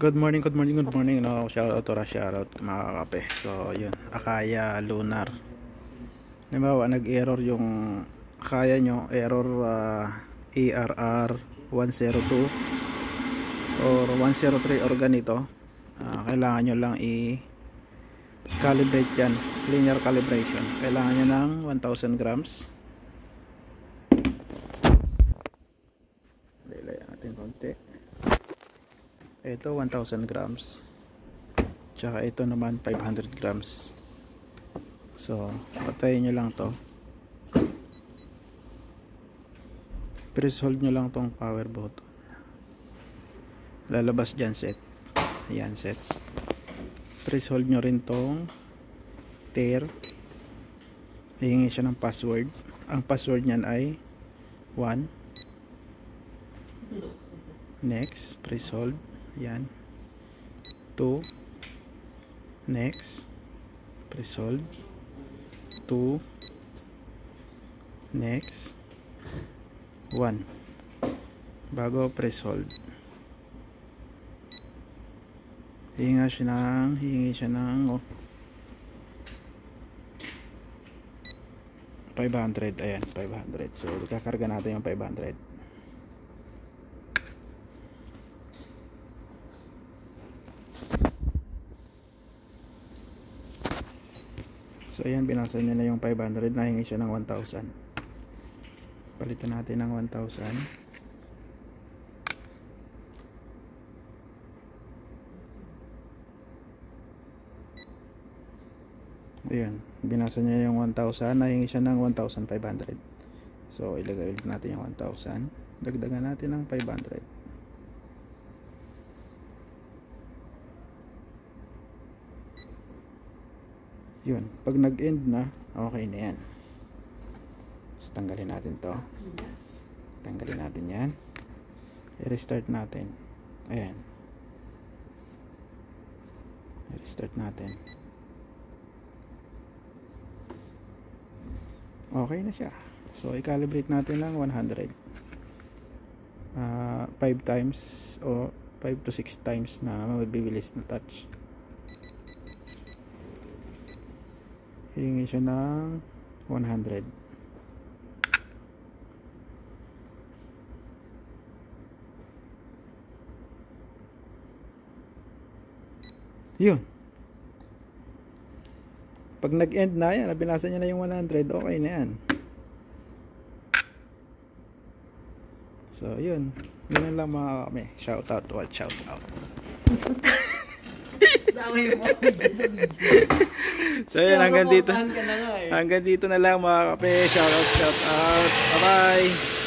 Good morning, good morning, good morning. No, shoutout to shoutout mga kape. So, yun, Akaya Lunar. Halimbawa, nag-error yung Akaya nyo, error ARR 102 or 103 or ganito. Kailangan nyo lang i-calibrate yan, linear calibration. Kailangan nyo ng 1000 grams. Lilay natin konti. Ito 1000 grams, tsaka ito naman 500 grams. So patayin nyo lang to, press hold nyo lang tong power button, lalabas dyan set. Ayan, set. Press hold nyo rin tong tear, hihingi siya ng password. Ang password nyan ay 1. Next, press hold. Yan, 2. Next, press hold. 2. Next, 1. Bago press hold, hihingi siya ng 500. Ayan, 500. So kakarga natin yung 500. So ayan, binasa niya na yung 500, nahingi siya ng 1000. Palitan natin ng 1000. Ayan, binasa niya yung 1000, nahingi siya ng 1500. So ilagay ulit natin yung 1000, dagdagan natin ng 500. Yun, pag nag-end na, okay na yan. So tanggalin natin to, tanggalin natin yan, i-restart natin. Ayan, i-restart natin. Okay na siya. So i-calibrate natin lang 100, 5 times o 5 to 6 times na mabibilis na touch. Hingi siya ng 100. Yun. Pag nag-end na yan, binasa niya na yung 100, okay na yan. So yun, yun lang mga kami. Shout out to all, shout out. So yun, hanggang dito na lang mga kape. Shout out, shout out. Bye bye.